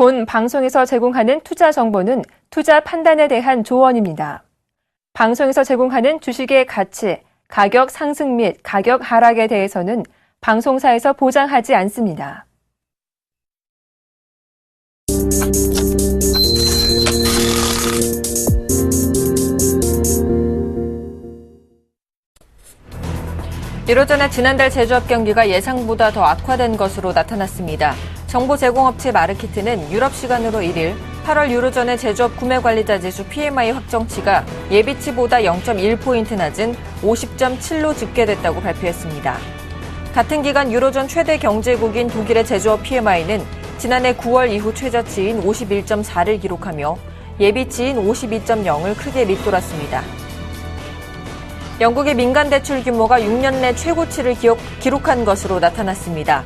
본 방송에서 제공하는 투자 정보는 투자 판단에 대한 조언입니다. 방송에서 제공하는 주식의 가치, 가격 상승 및 가격 하락에 대해서는 방송사에서 보장하지 않습니다. 유로존의 지난달 제조업 경기가 예상보다 더 악화된 것으로 나타났습니다. 정보 제공업체 마르키트는 유럽 시간으로 1일 8월 유로존의 제조업 구매관리자 지수 PMI 확정치가 예비치보다 0.1포인트 낮은 50.7로 집계됐다고 발표했습니다. 같은 기간 유로존 최대 경제국인 독일의 제조업 PMI는 지난해 9월 이후 최저치인 51.4를 기록하며 예비치인 52.0을 크게 밑돌았습니다. 영국의 민간 대출 규모가 6년 내 최고치를 기록한 것으로 나타났습니다.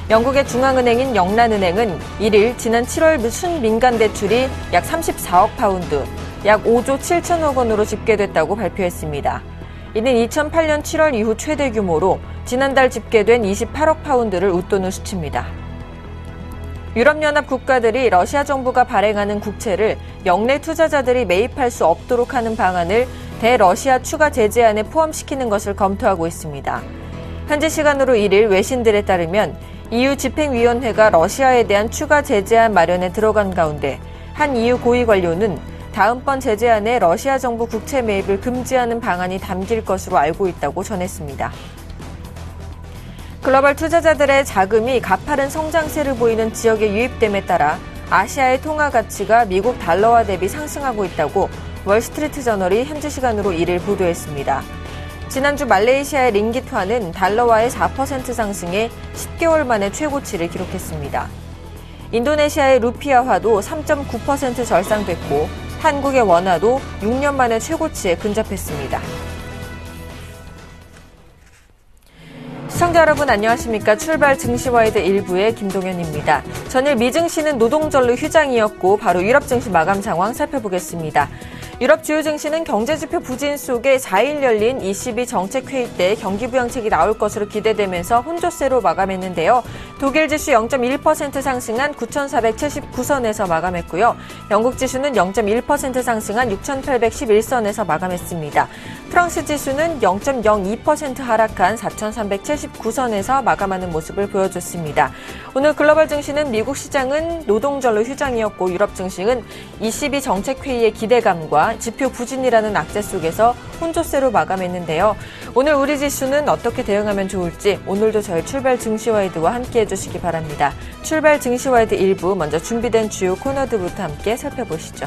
영국의 중앙은행인 영란은행은 1일 지난 7월 순민간 대출이 약 34억 파운드, 약 5조 7천억 원으로 집계됐다고 발표했습니다. 이는 2008년 7월 이후 최대 규모로 지난달 집계된 28억 파운드를 웃도는 수치입니다. 유럽연합 국가들이 러시아 정부가 발행하는 국채를 영내 투자자들이 매입할 수 없도록 하는 방안을 대러시아 추가 제재안에 포함시키는 것을 검토하고 있습니다. 현지 시간으로 1일 외신들에 따르면 EU 집행위원회가 러시아에 대한 추가 제재안 마련에 들어간 가운데 한 EU 고위 관료는 다음번 제재안에 러시아 정부 국채 매입을 금지하는 방안이 담길 것으로 알고 있다고 전했습니다. 글로벌 투자자들의 자금이 가파른 성장세를 보이는 지역에 유입됨에 따라 아시아의 통화 가치가 미국 달러화 대비 상승하고 있다고 월스트리트 저널이 현지 시간으로 1일 보도했습니다. 지난주 말레이시아의 링깃화는 달러화의 4% 상승해 10개월 만에 최고치를 기록했습니다. 인도네시아의 루피아화도 3.9% 절상됐고 한국의 원화도 6년 만에 최고치에 근접했습니다. 시청자 여러분 안녕하십니까? 출발 증시와이드 1부의 김동현입니다. 전일 미증시는 노동절로 휴장이었고 바로 유럽 증시 마감 상황 살펴보겠습니다. 유럽 주요 증시는 경제지표 부진 속에 4일 열린 ECB 정책회의 때 경기 부양책이 나올 것으로 기대되면서 혼조세로 마감했는데요. 독일 지수 0.1% 상승한 9,479선에서 마감했고요. 영국 지수는 0.1% 상승한 6,811선에서 마감했습니다. 프랑스 지수는 0.02% 하락한 4,379선에서 마감하는 모습을 보여줬습니다. 오늘 글로벌 증시는 미국 시장은 노동절로 휴장이었고 유럽 증시는 ECB 정책회의의 기대감과 지표 부진이라는 악재 속에서 혼조세로 마감했는데요. 오늘 우리 지수는 어떻게 대응하면 좋을지 오늘도 저희 출발 증시와이드와 함께 해주시기 바랍니다. 출발 증시와이드 1부 먼저 준비된 주요 코너들부터 함께 살펴보시죠.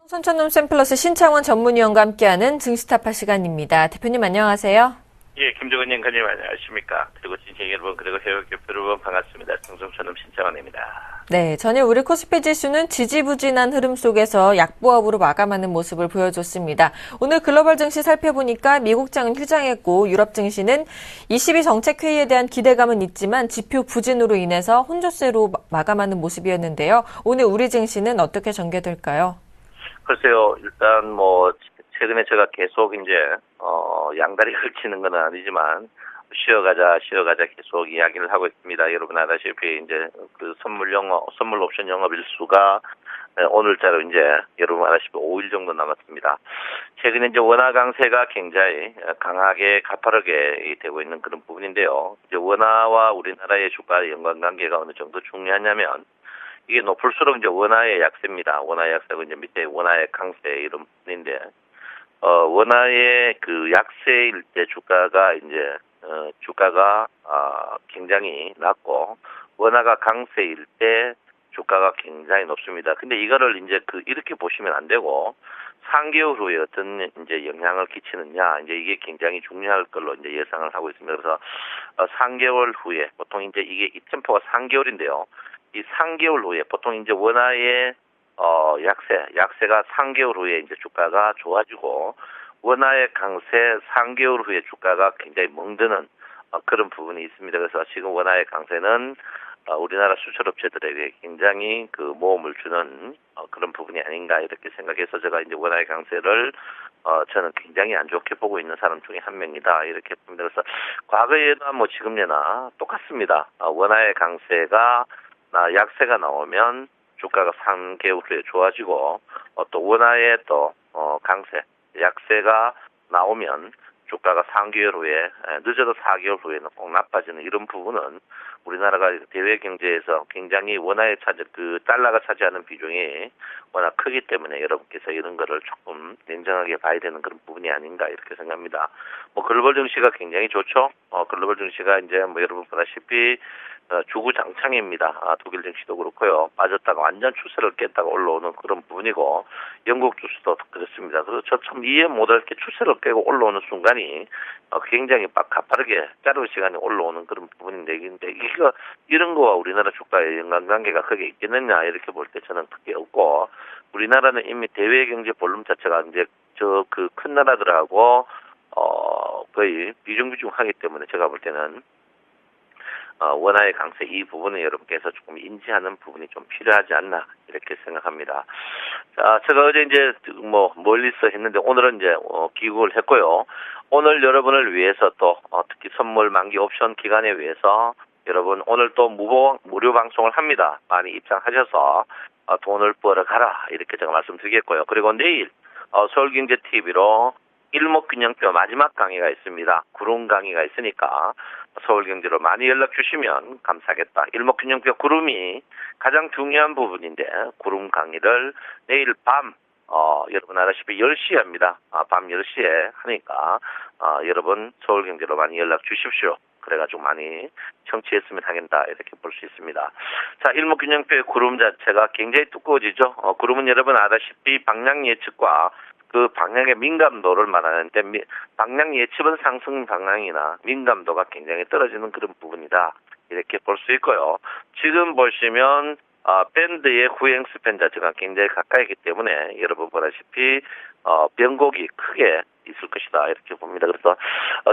손천놈 샘플러스 신창원 전문위원과 함께하는 증시타파 시간입니다. 대표님 안녕하세요. 예, 김종은 연구님 안녕하십니까. 그리고 진행 여러분 그리고 해외 교표 여러분 반갑습니다. 손천놈 신창원입니다. 네, 전일 우리 코스피 지수는 지지부진한 흐름 속에서 약보합으로 마감하는 모습을 보여줬습니다. 오늘 글로벌 증시 살펴보니까 미국장은 휴장했고 유럽 증시는 ECB 정책회의에 대한 기대감은 있지만 지표 부진으로 인해서 혼조세로 마감하는 모습이었는데요. 오늘 우리 증시는 어떻게 전개될까요? 글쎄요, 일단 최근에 제가 계속 이제 양다리 걸치는 건 아니지만 쉬어가자 계속 이야기를 하고 있습니다. 여러분 아다시피 이제 그 선물 옵션 영업 일수가 오늘자로 이제 여러분 아다시피 5일 정도 남았습니다. 최근에 이제 원화 강세가 굉장히 강하게 가파르게 되고 있는 그런 부분인데요. 이제 원화와 우리나라의 주가의 연관관계가 어느 정도 중요하냐면 이게 높을수록 이제 원화의 약세입니다. 원화의 약세고 이제 밑에 원화의 강세 이런 부분인데, 원화의 그 약세일 때 주가가 굉장히 낮고, 원화가 강세일 때 주가가 굉장히 높습니다. 근데 이거를 이제 이렇게 보시면 안 되고, 3개월 후에 어떤 이제 영향을 끼치느냐, 이제 이게 굉장히 중요할 걸로 이제 예상을 하고 있습니다. 그래서 3개월 후에, 보통 이제 이게 이 템포가 3개월인데요. 이 3개월 후에 보통 이제 원화의 약세가 3개월 후에 이제 주가가 좋아지고 원화의 강세 3개월 후에 주가가 굉장히 멍드는 그런 부분이 있습니다. 그래서 지금 원화의 강세는 우리나라 수출업체들에게 굉장히 그 모험을 주는 그런 부분이 아닌가 이렇게 생각해서 제가 이제 원화의 강세를 저는 굉장히 안 좋게 보고 있는 사람 중에 한 명이다 이렇게 봅니다. 그래서 과거에나 뭐 지금이나 똑같습니다. 원화의 강세가 약세가 나오면 주가가 3개월 후에 좋아지고 또 원화의 또 강세 약세가 나오면 주가가 3개월 후에 늦어도 4개월 후에는 꼭 나빠지는 이런 부분은 우리나라가 대외 경제에서 굉장히 원화의 달러가 차지하는 비중이 워낙 크기 때문에 여러분께서 이런 거를 조금 냉정하게 봐야 되는 그런 부분이 아닌가 이렇게 생각합니다. 뭐 글로벌 증시가 굉장히 좋죠. 글로벌 증시가 이제 뭐 여러분 보다시피 주구장창입니다. 독일 증시도 그렇고요. 빠졌다가 완전 추세를 깼다가 올라오는 그런 부분이고 영국 주식도 그렇습니다. 그래서 저 참 이해 못할 게 추세를 깨고 올라오는 순간이 굉장히 가파르게 짧은 시간에 올라오는 그런 부분인데 이런 거와 우리나라 주가의 연관관계가 크게 있겠느냐 이렇게 볼 때 저는 크게 없고 우리나라는 이미 대외 경제 볼륨 자체가 이제 그 큰 나라들하고 거의 비중비중하기 때문에 제가 볼 때는 원화의 강세 이 부분은 여러분께서 조금 인지하는 부분이 좀 필요하지 않나 이렇게 생각합니다. 자, 제가 어제 이제 뭐 멀리서 했는데 오늘은 이제 귀국을 했고요. 오늘 여러분을 위해서 또 특히 선물 만기 옵션 기간에 위해서 여러분 오늘 또 무료 방송을 합니다. 많이 입장하셔서 돈을 벌어가라 이렇게 제가 말씀드리겠고요. 그리고 내일 서울경제TV로 일목균형표 마지막 강의가 있습니다. 구름 강의가 있으니까 서울경제로 많이 연락 주시면 감사하겠다. 일목균형표 구름이 가장 중요한 부분인데 구름 강의를 내일 밤 여러분 아시다시피 10시에 합니다. 밤 10시에 하니까 여러분 서울경제로 많이 연락 주십시오. 그래가지고 많이 청취했으면 하겠다 이렇게 볼 수 있습니다. 자, 일목균형표의 구름 자체가 굉장히 두꺼워지죠. 구름은 여러분 아시다시피 방향 예측과 그 방향의 민감도를 말하는데 방향 예측은 상승 방향이나 민감도가 굉장히 떨어지는 그런 부분이다 이렇게 볼 수 있고요. 지금 보시면 밴드의 후행 스팬 자체가 굉장히 가까이 있기 때문에 여러분 보다시피 변곡이 크게 있을 것이다 이렇게 봅니다. 그래서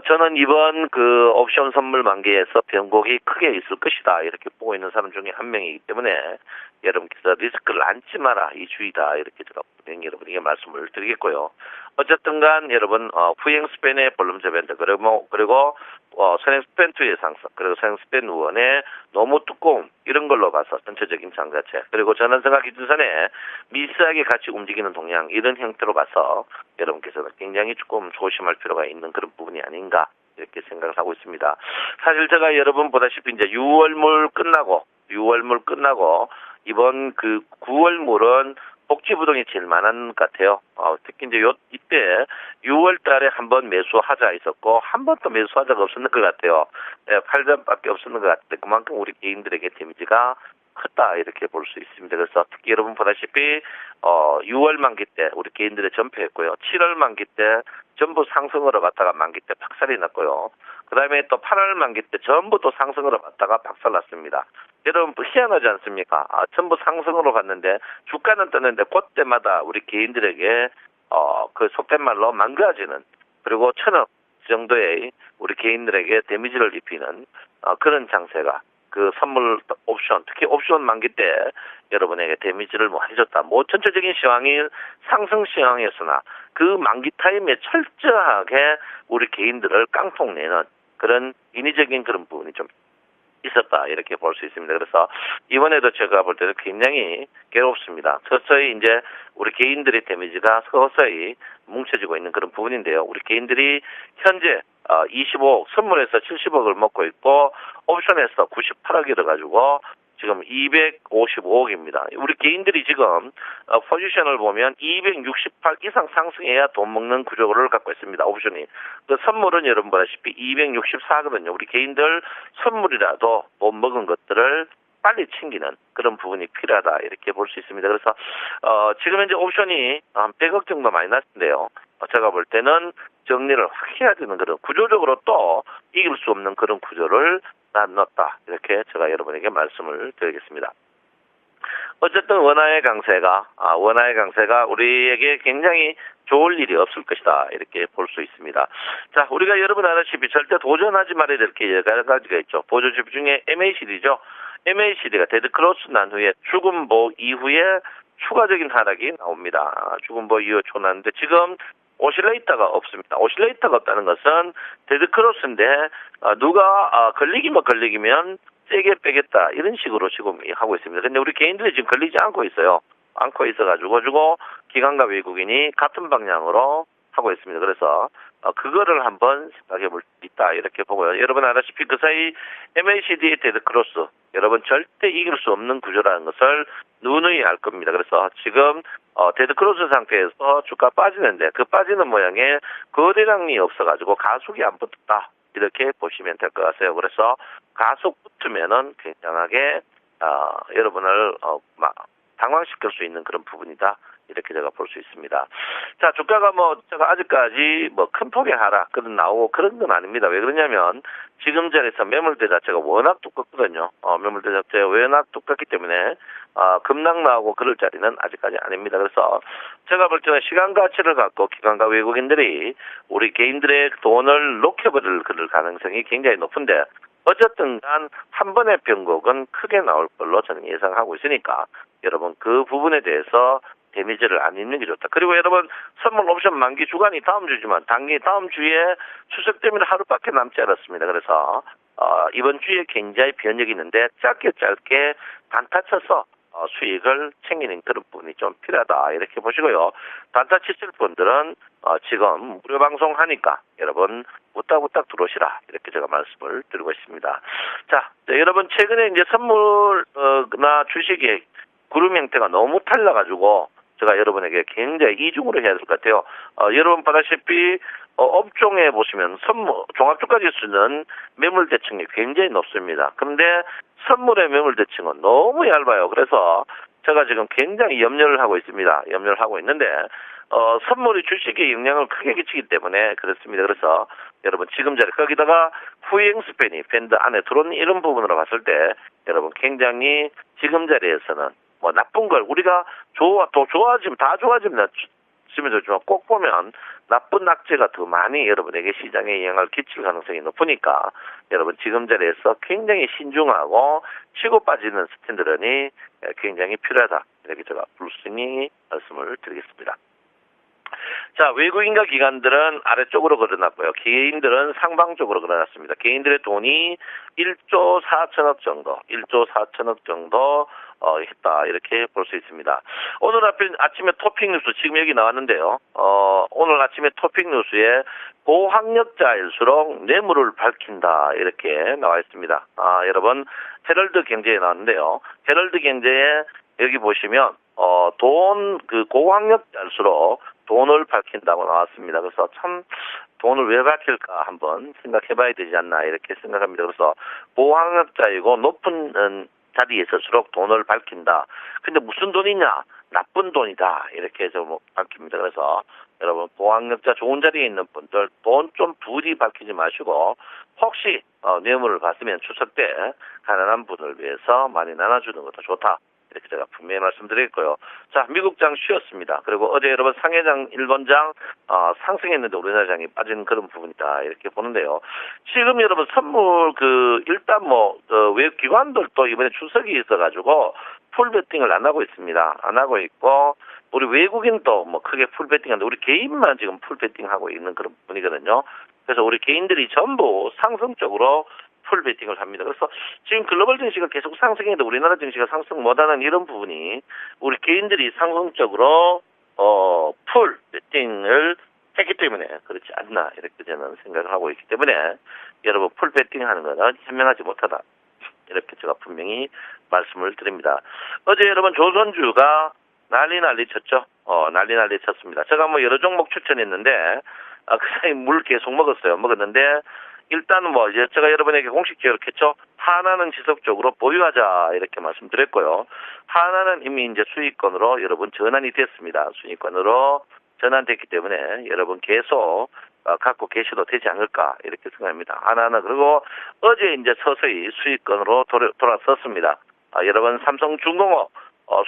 저는 이번 그 옵션 선물 만기에서 변곡이 크게 있을 것이다 이렇게 보고 있는 사람 중에 한 명이기 때문에 여러분께서 리스크를 안지 마라 이 주의다 이렇게 제가 여러분에게 말씀을 드리겠고요. 어쨌든간 여러분 후행 스팬의 볼륨제 밴드 그리고 선행 스팬 2의 상승 그리고 선행 스팬 1의 너무 두꺼움 이런 걸로 봐서 전체적인 장자체 그리고 전환선과 기준선에 미세하게 같이 움직이는 동향 이런 형태로 봐서 여러분께서는 굉장히 조금 조심할 필요가 있는 그런 부분이 아닌가 이렇게 생각을 하고 있습니다. 사실 제가 여러분 보다시피 이제 6월물 끝나고 이번 그 9월물은 복지부동이 제일 많은 것 같아요. 특히 이제 이때 6월 달에 한번 매수하자 있었고 한 번 또 매수하자가 없었는 것 같아요. 8점밖에 없었는 것 같은데 그만큼 우리 개인들에게 데미지가 컸다 이렇게 볼 수 있습니다. 그래서 특히 여러분 보다시피 6월 만기 때 우리 개인들의 전폐했고요. 7월 만기 때 전부 상승으로 갔다가 만기 때 박살이 났고요. 그 다음에 또 8월 만기 때 전부 또 상승으로 갔다가 박살났습니다. 여러분 희한하지 않습니까? 전부 상승으로 갔는데 주가는 떴는데 그때마다 우리 개인들에게 그 속된 말로 망가지는 그리고 1,000억 정도의 우리 개인들에게 데미지를 입히는 그런 장세가 그 선물 옵션 특히 옵션 만기 때 여러분에게 데미지를 많이 줬다. 뭐 전체적인 시황이 상승 시황이었으나 그 만기 타임에 철저하게 우리 개인들을 깡통 내는 그런 인위적인 그런 부분이 좀 있었다 이렇게 볼 수 있습니다. 그래서 이번에도 제가 볼 때도 굉장히 괴롭습니다. 서서히 이제 우리 개인들의 데미지가 서서히 뭉쳐지고 있는 그런 부분인데요. 우리 개인들이 현재 25억 선물에서 70억을 먹고 있고 옵션에서 98억이 가지고 지금 255억입니다. 우리 개인들이 지금 포지션을 보면 268 이상 상승해야 돈 먹는 구조를 갖고 있습니다. 옵션이. 그 선물은 여러분 보다시피 264거든요. 우리 개인들 선물이라도 못 먹은 것들을 빨리 챙기는 그런 부분이 필요하다 이렇게 볼 수 있습니다. 그래서 지금 현재 옵션이 한 100억 정도 많이 났는데요. 제가 볼 때는 정리를 확 해야 되는 그런 구조적으로 또 이길 수 없는 그런 구조를 넣었다 이렇게 제가 여러분에게 말씀을 드리겠습니다. 어쨌든 원화의 강세가 우리에게 굉장히 좋을 일이 없을 것이다. 이렇게 볼 수 있습니다. 자, 우리가 여러분 아시다시피 절대 도전하지 말아야 될 게 여러 가지가 있죠. 보조지표 중에 MACD죠. MACD가 데드크로스 난 후에 죽음보 이후에 추가적인 하락이 나옵니다. 죽음보 이후 초났는데 지금 오실레이터가 없습니다. 오실레이터가 없다는 것은 데드크로스인데 누가 걸리기면 세게 빼겠다 이런 식으로 지금 하고 있습니다. 근데 우리 개인들이 지금 걸리지 않고 있어요. 않고 있어가지고 기관과 외국인이 같은 방향으로 하고 있습니다. 그래서 그거를 한번 생각해 볼 수 있다 이렇게 보고요. 여러분 아시다시피 그 사이 MACD의 데드크로스 여러분 절대 이길 수 없는 구조라는 것을 누누이 알 겁니다. 그래서 지금 데드크로스 상태에서 주가 빠지는데 그 빠지는 모양에 거래량이 없어가지고 가속이 안 붙었다 이렇게 보시면 될 것 같아요. 그래서 가속 붙으면은 굉장하게 여러분을 당황시킬 수 있는 그런 부분이다. 이렇게 제가 볼 수 있습니다. 자, 주가가 제가 아직까지 큰 폭의 하락, 나오고 그런 건 아닙니다. 왜 그러냐면, 지금 자리에서 매물대 자체가 워낙 두껍거든요. 매물대 자체가 워낙 두껍기 때문에, 급락 나오고 그럴 자리는 아직까지 아닙니다. 그래서, 제가 볼 때는 시간 가치를 갖고 기관과 외국인들이 우리 개인들의 돈을 녹여버릴 그럴 가능성이 굉장히 높은데, 어쨌든 한 번의 변곡은 크게 나올 걸로 저는 예상하고 있으니까, 여러분 그 부분에 대해서 데미지를 안 입는 게 좋다. 그리고 여러분 선물 옵션 만기 주간이 다음 주지만 다음 주에 추석 때문에 하루밖에 남지 않았습니다. 그래서 이번 주에 굉장히 변혁이 있는데 짧게 단타 쳐서 수익을 챙기는 그런 부분이 좀 필요하다 이렇게 보시고요. 단타 치실 분들은 지금 무료 방송 하니까 여러분 후딱후딱 들어오시라 이렇게 제가 말씀을 드리고 있습니다. 자, 여러분 최근에 이제 선물나 주식의 그룹 형태가 너무 달라가지고 제가 여러분에게 굉장히 이중으로 해야 될 것 같아요. 여러분 보다시피 업종에 보시면 종합주가지수는 매물 대칭이 굉장히 높습니다. 그런데 선물의 매물 대칭은 너무 얇아요. 그래서 제가 지금 굉장히 염려를 하고 있습니다. 염려를 하고 있는데 선물이 주식에 영향을 크게 끼치기 때문에 그렇습니다. 그래서 여러분 지금 자리 거기다가 후행 스팬이 밴드 안에 들어오는 이런 부분으로 봤을 때 여러분 굉장히 지금 자리에서는 나쁜 걸 우리가 다 좋아지면 좋지만 꼭 보면 나쁜 악재가 더 많이 여러분에게 시장에 영향을 끼칠 가능성이 높으니까 여러분 지금 자리에서 굉장히 신중하고 치고 빠지는 스탠드런이 굉장히 필요하다 이렇게 제가 불순히 말씀을 드리겠습니다. 자, 외국인과 기관들은 아래쪽으로 걸어놨고요. 개인들은 상방쪽으로 걸어놨습니다. 개인들의 돈이 1조 4천억 정도 했다. 이렇게 볼 수 있습니다. 오늘 아침에 토픽 뉴스, 지금 여기 나왔는데요. 오늘 아침에 토픽 뉴스에 고학력자일수록 뇌물을 밝힌다. 이렇게 나와 있습니다. 여러분, 헤럴드 경제에 나왔는데요. 헤럴드 경제에 여기 보시면, 고학력자일수록 돈을 밝힌다고 나왔습니다. 그래서 참 돈을 왜 밝힐까 한번 생각해봐야 되지 않나 이렇게 생각합니다. 그래서 고학력자이고 높은 자리에 있을수록 돈을 밝힌다. 근데 무슨 돈이냐? 나쁜 돈이다. 이렇게 해서 밝힙니다. 그래서 여러분 고학력자 좋은 자리에 있는 분들 돈 좀 부디 밝히지 마시고 혹시 뇌물을 받으면 추석 때 가난한 분을 위해서 많이 나눠주는 것도 좋다. 이렇게 제가 분명히 말씀드렸고요. 자, 미국장 쉬었습니다. 그리고 어제 여러분 상해장, 일본장 상승했는데 우리나라장이 빠진 그런 부분이다. 이렇게 보는데요. 지금 여러분 선물 일단 외국 기관들도 이번에 추석이 있어가지고 풀베팅을 안 하고 있습니다. 안 하고 있고 우리 외국인도 크게 풀베팅하는데 우리 개인만 지금 풀베팅하고 있는 그런 부분이거든요. 그래서 우리 개인들이 전부 상승적으로 풀베팅을 합니다. 그래서 지금 글로벌 증시가 계속 상승했는데 우리나라 증시가 상승 못하는 이런 부분이 우리 개인들이 상승적으로 풀베팅을 했기 때문에 그렇지 않나 이렇게 저는 생각을 하고 있기 때문에 여러분 풀베팅하는 것은 현명하지 못하다. 이렇게 제가 분명히 말씀을 드립니다. 어제 여러분 조선주가 난리 쳤죠. 난리 쳤습니다. 제가 여러 종목 추천했는데 그 사이 물 계속 먹었는데 일단은 이제 제가 여러분에게 공식 기록했죠. 하나는 지속적으로 보유하자 이렇게 말씀드렸고요. 하나는 이미 이제 수익권으로 여러분 전환이 됐습니다. 수익권으로 전환됐기 때문에 여러분 계속 갖고 계셔도 되지 않을까 이렇게 생각합니다. 하나는 그리고 어제 이제 서서히 수익권으로 돌아섰습니다. 여러분 삼성중공업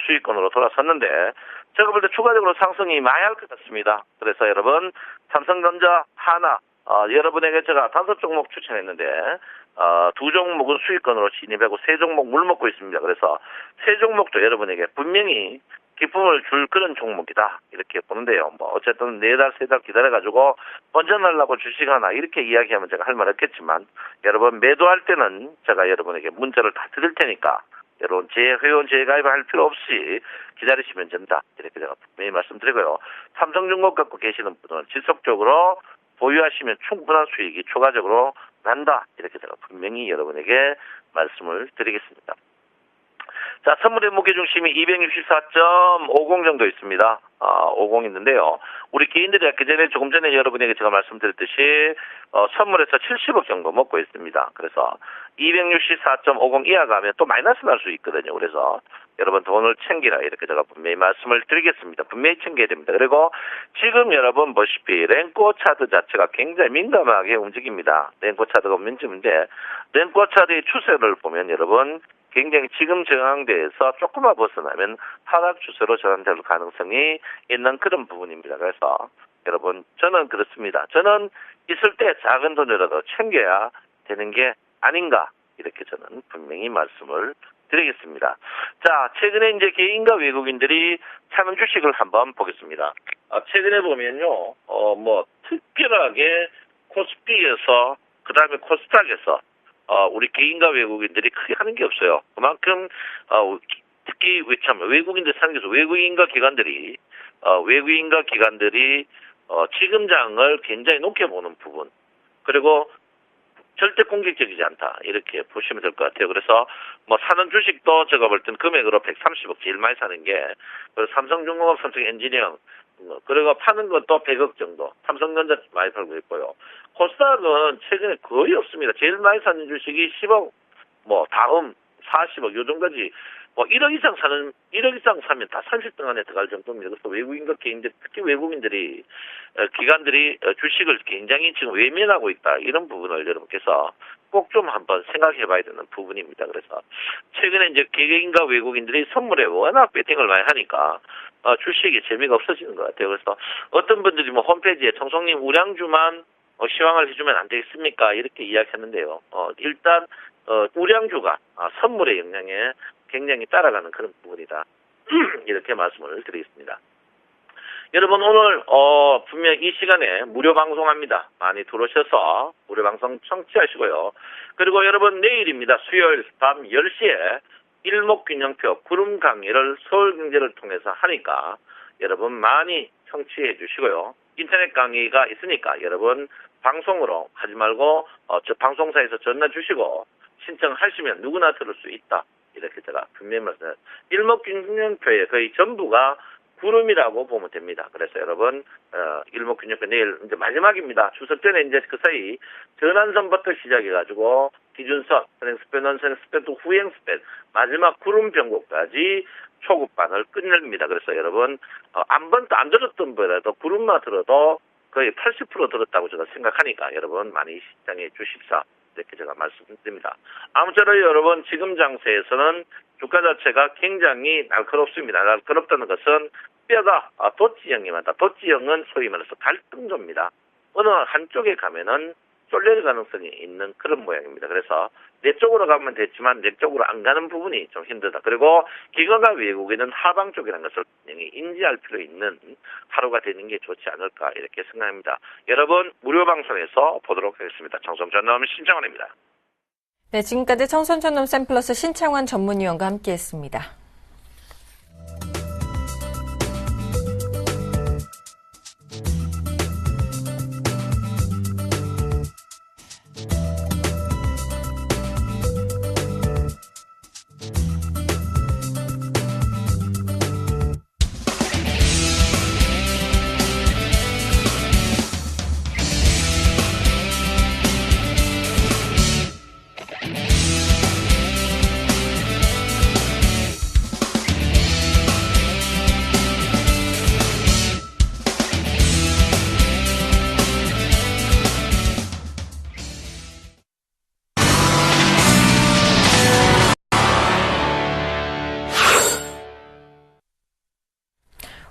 수익권으로 돌아섰는데 제가 볼 때 추가적으로 상승이 많이 할 것 같습니다. 그래서 여러분 삼성전자, 하나 여러분에게 제가 5종목 추천했는데 2종목은 수익권으로 진입하고 3종목 물먹고 있습니다. 그래서 3종목도 여러분에게 분명히 기쁨을 줄 그런 종목이다 이렇게 보는데요. 뭐 어쨌든 4달 3달 기다려가지고 먼저 날라고 주식 하나 이렇게 이야기하면 제가 할 말 없겠지만 여러분 매도할 때는 제가 여러분에게 문자를 다 드릴 테니까 여러분 회원 재가입할 필요 없이 기다리시면 된다 이렇게 제가 분명히 말씀드리고요. 삼성중공 갖고 계시는 분은 지속적으로 보유하시면 충분한 수익이 추가적으로 난다 이렇게 제가 분명히 여러분에게 말씀을 드리겠습니다. 자, 선물의 무게중심이 264.50 정도 있습니다. 50 있는데요. 우리 개인들이 조금 전에 여러분에게 제가 말씀드렸듯이 선물에서 70억 정도 먹고 있습니다. 그래서 264.50 이하 가면 또 마이너스 날 수 있거든요. 그래서 여러분 돈을 챙기라 이렇게 제가 분명히 말씀을 드리겠습니다. 분명히 챙겨야 됩니다. 그리고 지금 여러분 보시피 랭코 차트 자체가 굉장히 민감하게 움직입니다. 랭코 차트가 움직이는데 랭코 차트의 추세를 보면 여러분 굉장히 지금 저항대에서 조금만 벗어나면 하락 추세로 전환될 가능성이 있는 그런 부분입니다. 그래서 여러분 저는 그렇습니다. 저는 있을 때 작은 돈이라도 챙겨야 되는 게 아닌가 이렇게 저는 분명히 말씀을 드리겠습니다. 자, 최근에 이제 개인과 외국인들이 사는 주식을 한번 보겠습니다. 최근에 보면요, 뭐 특별하게 코스피에서 그 다음에 코스닥에서 우리 개인과 외국인들이 크게 하는 게 없어요. 그만큼 특히 외국인들 사는 게서 외국인과 기관들이 지금 장을 굉장히 높게 보는 부분 그리고 절대 공격적이지 않다 이렇게 보시면 될 것 같아요. 그래서 뭐 사는 주식도 제가 볼 땐 금액으로 130억 제일 많이 사는 게 삼성중공업, 삼성엔지니어링 그리고 파는 것도 100억 정도 삼성전자 많이 팔고 있고요. 코스닥은 최근에 거의 없습니다. 제일 많이 사는 주식이 10억 뭐 다음 40억 요 정도지 뭐 1억 이상 사면 다 30등 안에 들어갈 정도입니다. 그래서 외국인과 개인들 특히 외국인들이 기관들이 주식을 굉장히 지금 외면하고 있다 이런 부분을 여러분께서 꼭 좀 한번 생각해 봐야 되는 부분입니다. 그래서 최근에 이제 개개인과 외국인들이 선물에 워낙 배팅을 많이 하니까 주식이 재미가 없어지는 것 같아요. 그래서 어떤 분들이 뭐 홈페이지에 청송님 우량주만 시황을 해주면 안 되겠습니까? 이렇게 이야기했는데요. 일단 우량주가 선물의 영향에 굉장히 따라가는 그런 부분이다. 이렇게 말씀을 드리겠습니다. 여러분 오늘 분명 이 시간에 무료 방송합니다. 많이 들어오셔서 무료 방송 청취하시고요. 그리고 여러분 내일입니다. 수요일 밤 10시에 일목균형표 구름 강의를 서울경제를 통해서 하니까 여러분 많이 청취해 주시고요. 인터넷 강의가 있으니까 여러분 방송으로 하지 말고 저 방송사에서 전화 주시고 신청하시면 누구나 들을 수 있다. 이렇게 제가 분명히 말씀드립니다. 일목균형표의 거의 전부가 구름이라고 보면 됩니다. 그래서 여러분 일목균형표 내일 이제 마지막입니다. 추석 전에 이제 그 사이 전환선부터 시작해가지고 기준선, 선행스팬, 논선행스팬, 또 후행스팬 마지막 구름 변곡까지 초급반을 끝냅니다. 그래서 여러분 안 들었던 분이라도 구름만 들어도 거의 80% 들었다고 제가 생각하니까 여러분 많이 시청해 주십사. 이렇게 제가 말씀드립니다. 아무쪼록 여러분 지금 장세에서는 주가 자체가 굉장히 날카롭습니다. 날카롭다는 것은 뼈가 도치형이마다 도치형은 소위 말해서 갈등조입니다. 어느 한쪽에 가면은 쫄릴 가능성이 있는 그런 모양입니다. 그래서 내 쪽으로 가면 됐지만 내 쪽으로 안 가는 부분이 좀 힘들다. 그리고 기관과 외국인은 하방 쪽이라는 것을 인지할 필요 있는 하루가 되는 게 좋지 않을까 이렇게 생각합니다. 여러분 무료 방송에서 보도록 하겠습니다. 청송전남 신창원입니다. 네, 지금까지 청송전남 샘플러스 신창원 전문위원과 함께했습니다.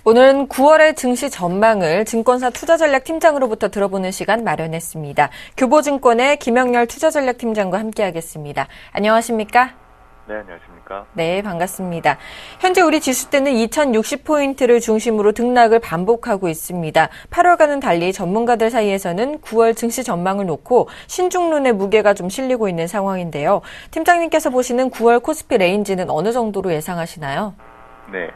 오늘은 9월의 증시 전망을 증권사 투자전략팀장으로부터 들어보는 시간 마련했습니다. 교보증권의 김영렬 투자전략팀장과 함께하겠습니다. 안녕하십니까? 네, 안녕하십니까? 네, 반갑습니다. 현재 우리 지수대는 2060포인트를 중심으로 등락을 반복하고 있습니다. 8월과는 달리 전문가들 사이에서는 9월 증시 전망을 놓고 신중론의 무게가 좀 실리고 있는 상황인데요. 팀장님께서 보시는 9월 코스피 레인지는 어느 정도로 예상하시나요? 네.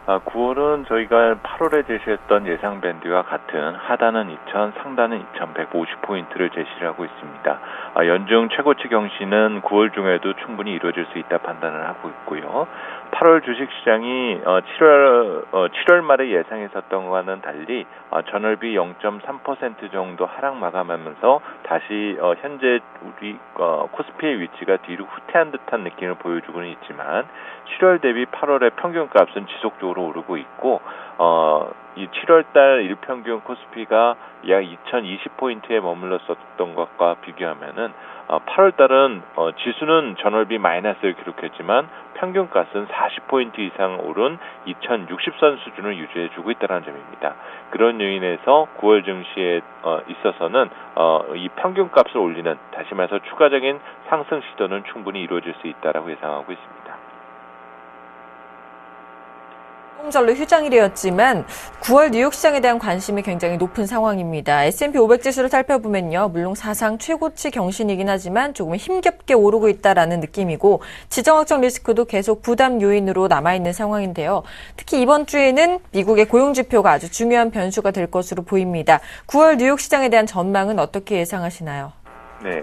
9월은 저희가 8월에 제시했던 예상 밴드와 같은 하단은 2000, 상단은 2150포인트를 제시를 하고 있습니다. 연중 최고치 경신은 9월 중에도 충분히 이루어질 수 있다 판단을 하고 있고요. 8월 주식시장이 7월 말에 예상했었던 것과는 달리 전월비 0.3% 정도 하락 마감하면서 다시 현재 우리 코스피의 위치가 뒤로 후퇴한 듯한 느낌을 보여주고는 있지만 7월 대비 8월의 평균값은 지속적으로 오르고 있고 이 7월달 일평균 코스피가 약 2020포인트에 머물렀었던 것과 비교하면은 8월달은 지수는 전월비 마이너스를 기록했지만 평균값은 40포인트 이상 오른 2060선 수준을 유지해주고 있다는 점입니다. 그런 요인에서 9월 증시에 있어서는 이 평균값을 올리는, 다시 말해서 추가적인 상승 시도는 충분히 이루어질 수 있다라고 예상하고 있습니다. 노동절로 휴장일이었지만 9월 뉴욕 시장에 대한 관심이 굉장히 높은 상황입니다. S&P 500 지수를 살펴보면요. 물론 사상 최고치 경신이긴 하지만 조금 힘겹게 오르고 있다라는 느낌이고 지정학적 리스크도 계속 부담 요인으로 남아있는 상황인데요. 특히 이번 주에는 미국의 고용지표가 아주 중요한 변수가 될 것으로 보입니다. 9월 뉴욕 시장에 대한 전망은 어떻게 예상하시나요? 네.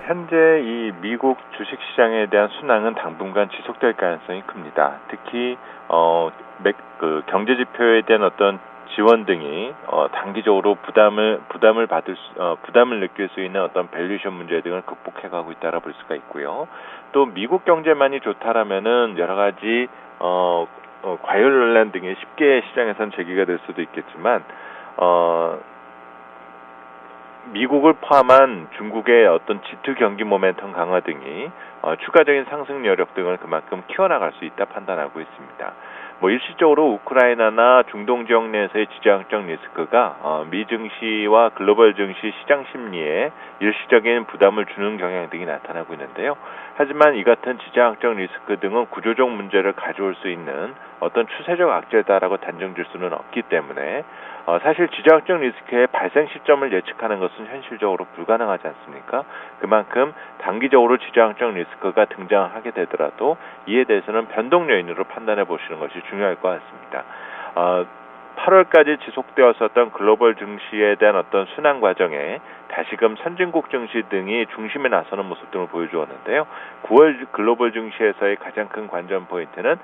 현재 이 미국 주식시장에 대한 순항은 당분간 지속될 가능성이 큽니다. 특히 경제지표에 대한 어떤 지원 등이 단기적으로 부담을 느낄 수 있는 어떤 밸류에이션 문제 등을 극복해가고 있다라 볼 수가 있고요. 또 미국 경제만이 좋다라면은 여러 가지 과열 논란 등이 쉽게 시장에선 제기가 될 수도 있겠지만 미국을 포함한 중국의 어떤 G2 경기 모멘텀 강화 등이 추가적인 상승 여력 등을 그만큼 키워나갈 수 있다 판단하고 있습니다. 일시적으로 우크라이나나 중동 지역 내에서의 지정학적 리스크가 미 증시와 글로벌 증시 시장 심리에 일시적인 부담을 주는 경향 등이 나타나고 있는데요. 하지만 이 같은 지정학적 리스크 등은 구조적 문제를 가져올 수 있는 어떤 추세적 악재다라고 단정질 수는 없기 때문에 사실 지정학적 리스크의 발생 시점을 예측하는 것은 현실적으로 불가능하지 않습니까? 그만큼 단기적으로 지정학적 리스크가 등장하게 되더라도 이에 대해서는 변동 요인으로 판단해 보시는 것이 중요할 것 같습니다. 8월까지 지속되었었던 글로벌 증시에 대한 어떤 순환 과정에 다시금 선진국 증시 등이 중심에 나서는 모습 등을 보여주었는데요. 9월 글로벌 증시에서의 가장 큰 관전 포인트는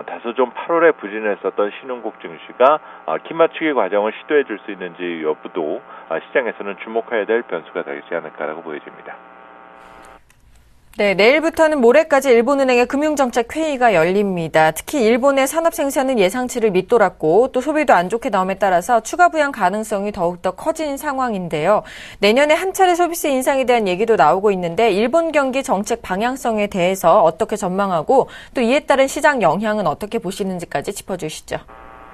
다소 좀 8월에 부진했었던 신흥국 증시가 키 맞추기 과정을 시도해 줄 수 있는지 여부도 시장에서는 주목해야 될 변수가 되지 않을까라고 보여집니다. 네, 내일부터는 모레까지 일본은행의 금융정책 회의가 열립니다. 특히 일본의 산업 생산은 예상치를 밑돌았고 또 소비도 안 좋게 나옴에 따라서 추가 부양 가능성이 더욱더 커진 상황인데요. 내년에 한 차례 소비세 인상에 대한 얘기도 나오고 있는데 일본 경기 정책 방향성에 대해서 어떻게 전망하고 또 이에 따른 시장 영향은 어떻게 보시는지까지 짚어주시죠.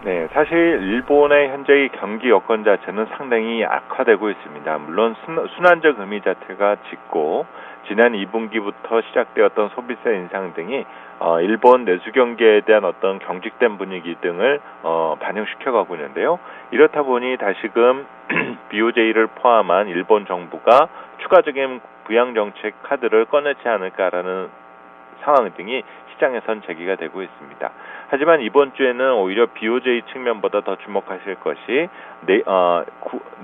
네, 사실 일본의 현재의 경기 여건 자체는 상당히 악화되고 있습니다. 물론 순환적 의미 자체가 짙고 지난 2분기부터 시작되었던 소비세 인상 등이 일본 내수 경기에 대한 어떤 경직된 분위기 등을 반영시켜가고 있는데요. 이렇다 보니 다시금 BOJ를 포함한 일본 정부가 추가적인 부양 정책 카드를 꺼내지 않을까라는 상황 등이 시장에선 제기가 되고 있습니다. 하지만 이번 주에는 오히려 BOJ 측면보다 더 주목하실 것이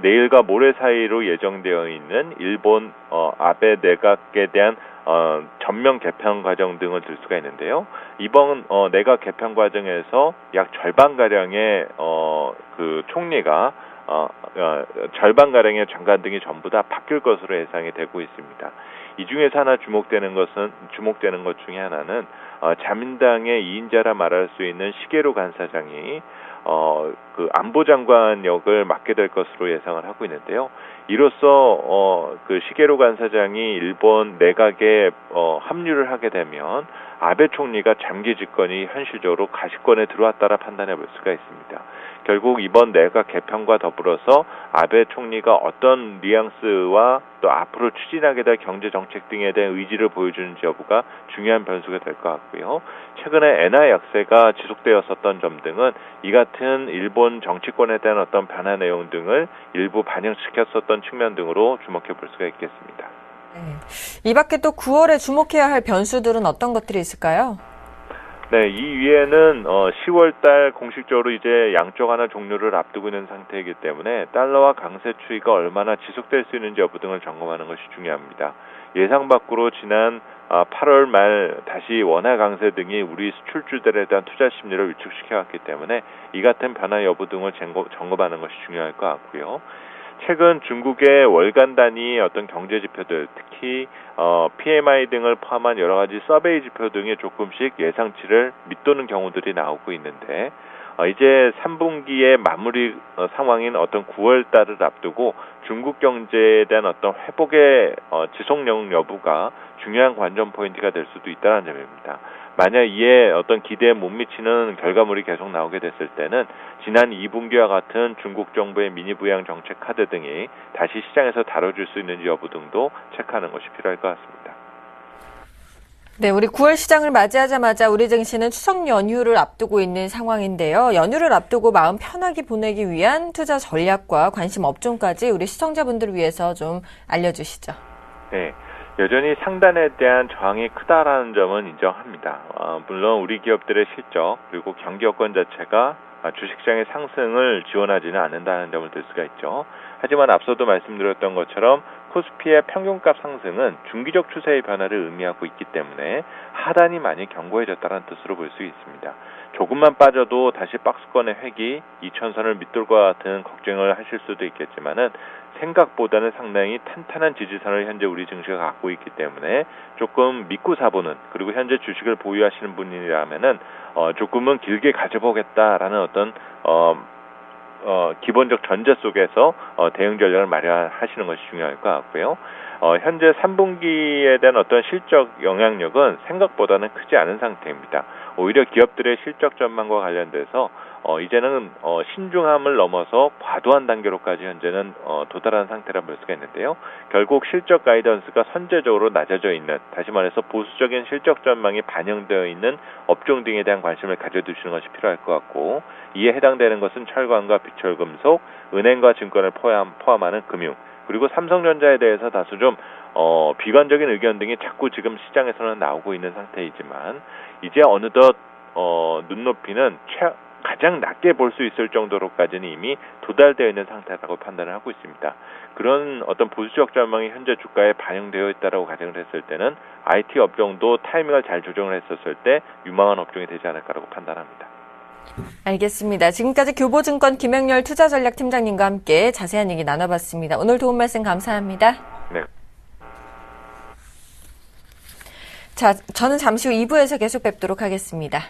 내일과 모레 사이로 예정되어 있는 일본 아베 내각에 대한 전면 개편 과정 등을 들 수가 있는데요. 이번 내각 개편 과정에서 약 절반가량의 그 총리가 절반가량의 장관 등이 전부 다 바뀔 것으로 예상이 되고 있습니다. 이 중에서 하나 주목되는 것 중에 하나는 자민당의 2인자라 말할 수 있는 시게루 간사장이 그 안보장관 역을 맡게 될 것으로 예상을 하고 있는데요. 이로써 그 시게루 간사장이 일본 내각에 합류를 하게 되면 아베 총리가 장기 집권이 현실적으로 가시권에 들어왔다라 판단해 볼 수가 있습니다. 결국 이번 내각 개편과 더불어서 아베 총리가 어떤 뉘앙스와 또 앞으로 추진하게 될 경제 정책 등에 대한 의지를 보여주는지 여부가 중요한 변수가 될 것 같고요. 최근에 엔화 약세가 지속되었었던 점 등은 이 같은 일본 정치권에 대한 어떤 변화 내용 등을 일부 반영시켰었던 측면 등으로 주목해 볼 수가 있겠습니다. 이 밖에 또 9월에 주목해야 할 변수들은 어떤 것들이 있을까요? 네, 이 위에는 10월 달 공식적으로 이제 양적 완화 종료를 앞두고 있는 상태이기 때문에 달러와 강세 추이가 얼마나 지속될 수 있는지 여부 등을 점검하는 것이 중요합니다. 예상 밖으로 지난 8월 말 다시 원화 강세 등이 우리 수출주들에 대한 투자 심리를 위축시켜왔기 때문에 이 같은 변화 여부 등을 점검하는 것이 중요할 것 같고요. 최근 중국의 월간 단위 어떤 경제 지표들, 특히 PMI 등을 포함한 여러 가지 서베이 지표 등이 조금씩 예상치를 밑도는 경우들이 나오고 있는데 이제 3분기의 마무리 상황인 어떤 9월 달을 앞두고 중국 경제에 대한 어떤 회복의 지속력 여부가 중요한 관전 포인트가 될 수도 있다는 점입니다. 만약 이에 어떤 기대에 못 미치는 결과물이 계속 나오게 됐을 때는 지난 2분기와 같은 중국 정부의 미니 부양 정책 카드 등이 다시 시장에서 다뤄줄 수 있는지 여부 등도 체크하는 것이 필요할 것 같습니다. 네, 우리 9월 시장을 맞이하자마자 우리 증시는 추석 연휴를 앞두고 있는 상황인데요. 연휴를 앞두고 마음 편하게 보내기 위한 투자 전략과 관심 업종까지 우리 시청자분들을 위해서 좀 알려주시죠. 네. 여전히 상단에 대한 저항이 크다라는 점은 인정합니다. 물론 우리 기업들의 실적 그리고 경기 여건 자체가 주식시장의 상승을 지원하지는 않는다는 점을 들 수가 있죠. 하지만 앞서도 말씀드렸던 것처럼 코스피의 평균값 상승은 중기적 추세의 변화를 의미하고 있기 때문에 하단이 많이 견고해졌다는 뜻으로 볼 수 있습니다. 조금만 빠져도 다시 박스권의 획이 2000선을 밑돌 것 같은 걱정을 하실 수도 있겠지만은 생각보다는 상당히 탄탄한 지지선을 현재 우리 증시가 갖고 있기 때문에 조금 믿고 사보는, 그리고 현재 주식을 보유하시는 분이라면은 조금은 길게 가져보겠다라는 어떤 기본적 전제 속에서 대응 전략을 마련하시는 것이 중요할 것 같고요. 현재 3분기에 대한 어떤 실적 영향력은 생각보다는 크지 않은 상태입니다. 오히려 기업들의 실적 전망과 관련돼서 이제는 신중함을 넘어서 과도한 단계로까지 현재는 도달한 상태라 볼 수가 있는데요. 결국 실적 가이던스가 선제적으로 낮아져 있는, 다시 말해서 보수적인 실적 전망이 반영되어 있는 업종 등에 대한 관심을 가져두시는 것이 필요할 것 같고, 이에 해당되는 것은 철강과 비철금속, 은행과 증권을 포함하는 금융, 그리고 삼성전자에 대해서 다소 좀 비관적인 의견 등이 자꾸 지금 시장에서는 나오고 있는 상태이지만 이제 어느덧 눈높이는 가장 낮게 볼 수 있을 정도로까지는 이미 도달되어 있는 상태라고 판단을 하고 있습니다. 그런 어떤 보수적 전망이 현재 주가에 반영되어 있다라고 가정을 했을 때는 IT 업종도 타이밍을 잘 조정을 했었을 때 유망한 업종이 되지 않을까라고 판단합니다. 알겠습니다. 지금까지 교보증권 김영렬 투자전략팀장님과 함께 자세한 얘기 나눠봤습니다. 오늘 도움 말씀 감사합니다. 네. 자, 저는 잠시 후 2부에서 계속 뵙도록 하겠습니다.